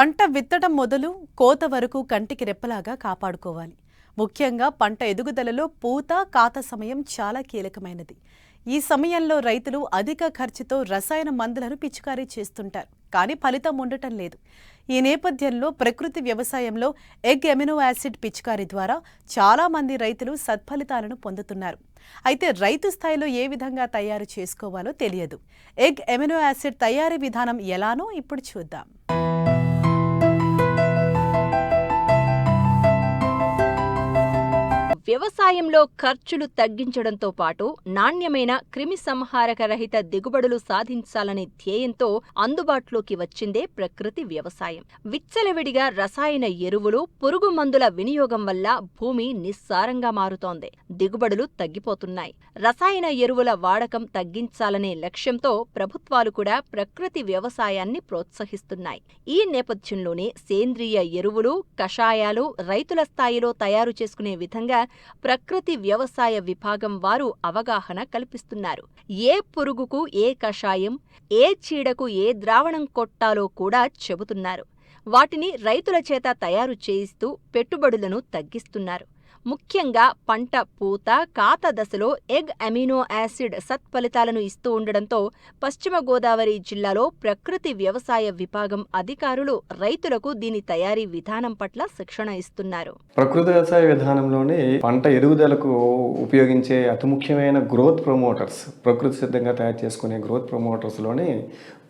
పంట విత్తడం మొదలు కోత వరకు కంటికి రెప్పలాగా కాపాడుకోవాలి. ముఖ్యంగా పంట ఎదుగుదలలో పూత కాత సమయం చాలా కీలకమైనది. ఈ సమయంలో రైతులు అధిక ఖర్చుతో రసాయన మందులను పిచికారీ చేస్తుంటారు, కానీ ఫలితం ఉండటం లేదు. ఈ నేపథ్యంలో ప్రకృతి వ్యవసాయంలో ఎగ్ ఎమినో యాసిడ్ పిచికారీ ద్వారా చాలా మంది రైతులు సత్ఫలితాలను పొందుతున్నారు. అయితే రైతు స్థాయిలో ఏ విధంగా తయారు చేసుకోవాలో తెలియదు. ఎగ్ ఎమినో యాసిడ్ తయారీ విధానం ఎలానో ఇప్పుడు చూద్దాం. వ్యవసాయంలో ఖర్చులు తగ్గించడంతో పాటు నాణ్యమైన క్రిమి సంహారక రహిత దిగుబడులు సాధించాలనే ధ్యేయంతో అందుబాటులోకి వచ్చిందే ప్రకృతి వ్యవసాయం. విచ్చలవిడిగా రసాయన ఎరువులు, పురుగు మందుల వినియోగం వల్ల భూమి నిస్సారంగా మారుతోంది. దిగుబడులు తగ్గిపోతున్నాయి. రసాయన ఎరువుల వాడకం తగ్గించాలనే లక్ష్యంతో ప్రభుత్వాలు కూడా ప్రకృతి వ్యవసాయాన్ని ప్రోత్సహిస్తున్నాయి. ఈ నేపథ్యంలోనే సేంద్రియ ఎరువులు, కషాయాలు రైతుల స్థాయిలో తయారు చేసుకునే విధంగా ప్రకృతి వ్యవసాయ విభాగం వారు అవగాహన కల్పిస్తున్నారు. ఏ పురుగుకు ఏ కషాయం, ఏ చీడకు ఏ ద్రావణం కొట్టాలో కూడా చెబుతున్నారు. వాటిని రైతుల చేత తయారు చేయిస్తూ పెట్టుబడులను తగ్గిస్తున్నారు. ముఖ్యంగా పంట పూత కాత దశలో ఎగ్ అమినో యాసిడ్ సత్ఫలితాలను ఇస్తూ ఉండడంతో పశ్చిమ గోదావరి జిల్లాలో ప్రకృతి వ్యవసాయ విభాగం అధికారులు రైతులకు దీని తయారీ విధానం పట్ల శిక్షణ ఇస్తున్నారు. ప్రకృతి వ్యవసాయ విధానంలోని పంట ఎదుగుదలకు ఉపయోగించే అతి ముఖ్యమైన గ్రోత్ ప్రమోటర్స్, ప్రకృతి సిద్ధంగా తయారు చేసుకునే గ్రోత్ ప్రమోటర్స్లోని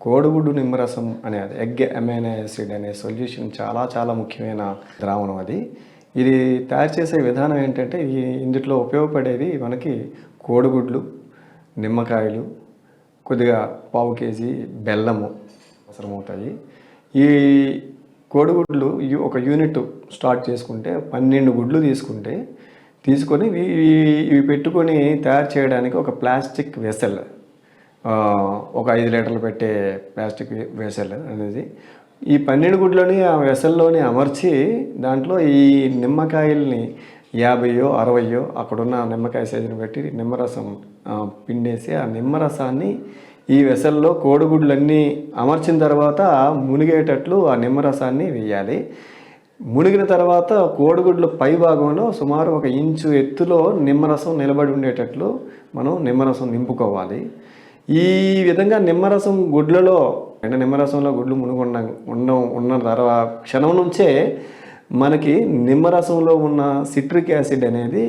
కోడిగుడ్డు నిమ్మరసం అనేది ఎగ్ అమైనో యాసిడ్ అనే సొల్యూషన్ చాలా ముఖ్యమైన ద్రావణం. ఇది తయారు చేసే విధానం ఏంటంటే, ఇందులో ఉపయోగపడేవి మనకి కోడిగుడ్లు, నిమ్మకాయలు, కొద్దిగా పావు కేజీ బెల్లము అవసరమవుతాయి. ఈ కోడిగుడ్లు ఒక యూనిట్ స్టార్ట్ చేసుకుంటే 12 గుడ్లు తీసుకొని ఇవి పెట్టుకొని తయారు చేయడానికి ఒక ప్లాస్టిక్ వెసల్, ఒక 5 లీటర్లు పెట్టే ప్లాస్టిక్ వెసల్ అనేది ఈ 12 గుడ్లని ఆ వెసల్లోని అమర్చి దాంట్లో ఈ నిమ్మకాయల్ని 50-60 అక్కడున్న నిమ్మకాయ సైజుని బట్టి నిమ్మరసం పిండేసి ఆ నిమ్మరసాన్ని ఈ వెసల్లో కోడిగుడ్లన్నీ అమర్చిన తర్వాత మునిగేటట్లు ఆ నిమ్మరసాన్ని వేయాలి. మునిగిన తర్వాత కోడిగుడ్ల పై భాగంలో సుమారు 1 ఇంచు ఎత్తులో నిమ్మరసం నిలబడి ఉండేటట్లు మనం నిమ్మరసం నింపుకోవాలి. ఈ విధంగా నిమ్మరసం గుడ్లలో నిమ్మరసంలో గుడ్లు ఉన్న తర్వాత క్షణం నుంచే మనకి నిమ్మరసంలో ఉన్న సిట్రిక్ యాసిడ్ అనేది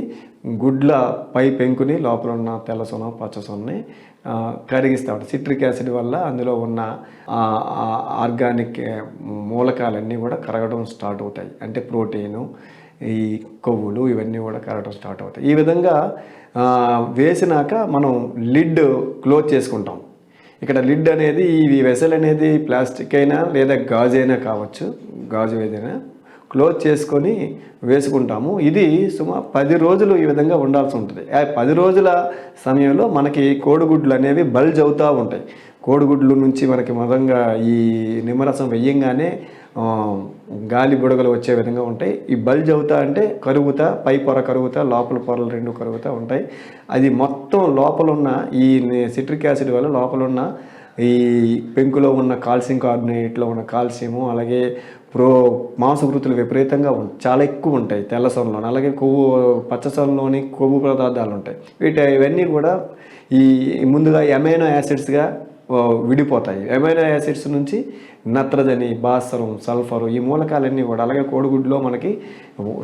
గుడ్ల పై పెంకుని లోపల ఉన్న తెల్లసొన పచ్చసొనని కరిగిస్తాడు. సిట్రిక్ యాసిడ్ వల్ల అందులో ఉన్న ఆర్గానిక్ మూలకాలన్నీ కూడా కరగడం స్టార్ట్ అవుతాయి. అంటే ప్రోటీను, ఈ కొవ్వులు ఇవన్నీ కూడా కరగడం స్టార్ట్ అవుతాయి. ఈ విధంగా వేసినాక మనం లిడ్ క్లోజ్ చేసుకుంటాం. ఇక్కడ లిడ్ అనేది ఈ వెసల్ అనేది ప్లాస్టిక్ అయినా లేదా గాజు అయినా కావచ్చు, గాజు ఏదైనా క్లోజ్ చేసుకొని వేసుకుంటాము. ఇది సుమారు 10 రోజులు ఈ విధంగా ఉండాల్సి ఉంటుంది. 10 రోజుల సమయంలో మనకి కోడిగుడ్లు అనేవి బల్జ్ అవుతూ ఉంటాయి. కోడిగుడ్లు నుంచి మనకి మొదంగా ఈ నిమ్మరసం వెయ్యంగానే గాలి బుడగలు వచ్చే విధంగా ఉంటాయి. ఈ బల్జ్ అవుతా అంటే కరుగుతా, పై పొర కరుగుతా, లోపల పొరలు 2 కరుగుతూ ఉంటాయి. అది మొత్తం లోపల ఉన్న ఈ సిట్రిక్ యాసిడ్ వల్ల లోపల ఉన్న ఈ పెంకులో ఉన్న కాల్షియం కార్బోనేట్లో ఉన్న కాల్షియము, అలాగే మాంసకృతులు విపరీతంగా చాలా ఎక్కువ ఉంటాయి తెల్లసొనలో. అలాగే పచ్చసొనలోని కొవ్వు పదార్థాలు ఉంటాయి. ఇవన్నీ కూడా ఈ ముందుగా అమైనో యాసిడ్స్గా విడిపోతాయి. అమైనో యాసిడ్స్ నుంచి నత్రజని, భాస్వరం, సల్ఫరు ఈ మూలకాలన్నీ కూడా, అలాగే కోడిగుడ్లో మనకి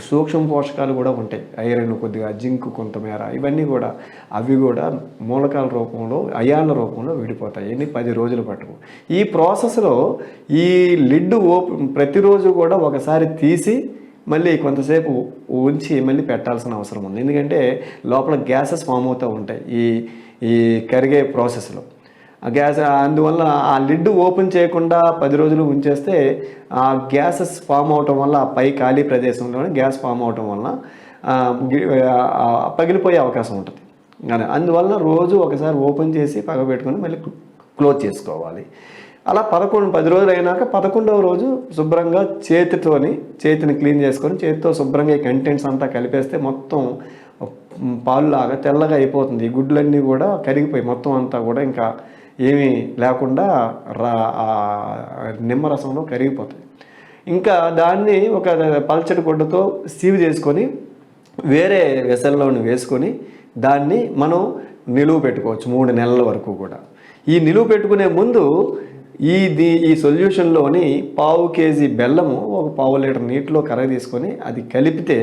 సూక్ష్మ పోషకాలు కూడా ఉంటాయి. ఐరన్ కొద్దిగా, జింక్ కొంతమేర, ఇవన్నీ కూడా అవి కూడా మూలకాల రూపంలో అయాన్ల రూపంలో విడిపోతాయి. ఇన్ని 10 రోజులు పట్టుకు. ఈ ప్రాసెస్లో ఈ లిడ్ ప్రతిరోజు కూడా ఒకసారి తీసి మళ్ళీ కొంతసేపు ఉంచి మళ్ళీ పెట్టాల్సిన అవసరం ఉంది. ఎందుకంటే లోపల గ్యాసెస్ ఫామ్ అవుతూ ఉంటాయి ఈ కరిగే ప్రాసెస్లో. ఆ గ్యాస్ అందువల్ల ఆ లిడ్ ఓపెన్ చేయకుండా 10 రోజులు ఉంచేస్తే ఆ గ్యాసెస్ ఫామ్ అవటం వల్ల, ఆ పై ఖాళీ ప్రదేశంలోనే గ్యాస్ ఫామ్ అవటం వల్ల పగిలిపోయే అవకాశం ఉంటుంది. అందువల్ల రోజు ఒకసారి ఓపెన్ చేసి పగబెట్టుకొని మళ్ళీ క్లోజ్ చేసుకోవాలి. అలా 10 రోజులు అయినాక 11వ రోజు శుభ్రంగా చేతిని క్లీన్ చేసుకొని చేతితో శుభ్రంగా ఈ కంటెంట్స్ అంతా కలిపేస్తే మొత్తం పాలులాగా తెల్లగా అయిపోతుంది. ఈ గుడ్లన్నీ కూడా కరిగిపోయి మొత్తం అంతా కూడా ఇంకా ఏమీ లేకుండా నిమ్మరసంలో కరిగిపోతాయి. ఇంకా దాన్ని ఒక పల్చటి గుడ్డతో సీవ్ చేసుకొని వేరే వెసల్లోని వేసుకొని దాన్ని మనం నిలువ పెట్టుకోవచ్చు 3 నెలల వరకు కూడా. ఈ నిలువ పెట్టుకునే ముందు ఈ సొల్యూషన్లోని 1/2 కేజీ బెల్లము 1/4 లీటర్ నీటిలో కరగ తీసుకొని అది కలిపితే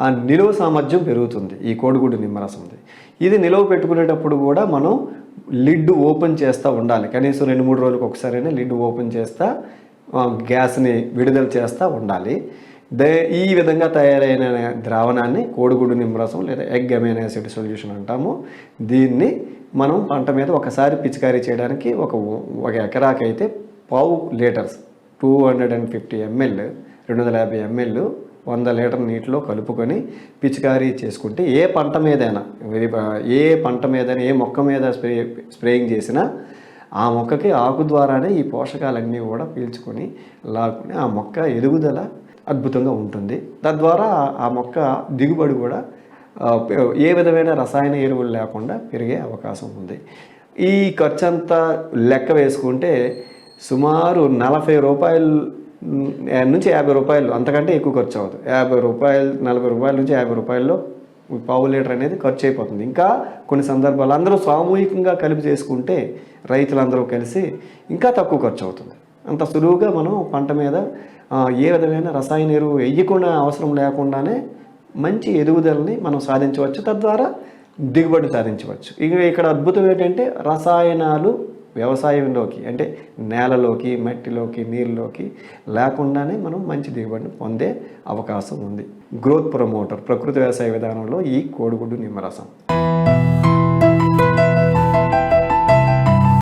ఆ నిలువ సామర్థ్యం పెరుగుతుంది ఈ కోడిగుడ్డు నిమ్మరసంది. ఇది నిలువ పెట్టుకునేటప్పుడు కూడా మనం లిడ్ ఓపెన్ చేస్తూ ఉండాలి. కనీసం 2-3 రోజులకు ఒకసారైనా లిడ్ ఓపెన్ చేస్తూ గ్యాస్ని విడుదల చేస్తూ ఉండాలి. ఈ విధంగా తయారైన ద్రావణాన్ని కోడిగుడ్డు నిమ్మరసం లేదా ఎగ్ అమైనో యాసిడ్ సొల్యూషన్ అంటాము. దీన్ని మనం పంట మీద ఒకసారి పిచికారీ చేయడానికి ఒక ఎకరాకైతే 1/2 లీటర్స్ 250 ml 250 ml 100 లీటర్ నీటిలో కలుపుకొని పిచికారీ చేసుకుంటే ఏ పంట మీదైనా ఏ మొక్క మీద స్ప్రేయింగ్ చేసినా ఆ మొక్కకి ఆకు ద్వారానే ఈ పోషకాలన్నీ కూడా పీల్చుకొని లాక్కుని ఆ మొక్క ఎదుగుదల అద్భుతంగా ఉంటుంది. తద్వారా ఆ మొక్క దిగుబడి కూడా ఏ విధమైన రసాయన ఎరువులు లేకుండా పెరిగే అవకాశం ఉంది. ఈ ఖర్చు అంతా లెక్క వేసుకుంటే సుమారు 40 రూపాయలు నుంచి 50 రూపాయలు, అంతకంటే ఎక్కువ ఖర్చు అవుతుంది. 50 రూపాయలు 40 రూపాయల నుంచి 50 రూపాయల్లో 1/2 లీటర్ అనేది ఖర్చు అయిపోతుంది. ఇంకా కొన్ని సందర్భాలు అందరూ సామూహికంగా కలిపి చేసుకుంటే రైతులందరూ కలిసి ఇంకా తక్కువ ఖర్చు అవుతుంది. అంత సులువుగా మనం పంట మీద ఏ విధమైన రసాయన ఎరువు వేయకుండా అవసరం లేకుండానే మంచి ఎదుగుదలని మనం సాధించవచ్చు. తద్వారా దిగుబడి సాధించవచ్చు. ఇక్కడ అద్భుతం ఏంటంటే రసాయనాలు వ్యవసాయంలోకి అంటే నేలలోకి, మట్టిలోకి, నీళ్ళలోకి లేకుండానే మనం మంచి దిగుబడిని పొందే అవకాశం ఉంది. గ్రోత్ ప్రమోటర్ ప్రకృతి వ్యవసాయ విధానంలో ఈ కోడిగుడ్డు నిమ్మరసం.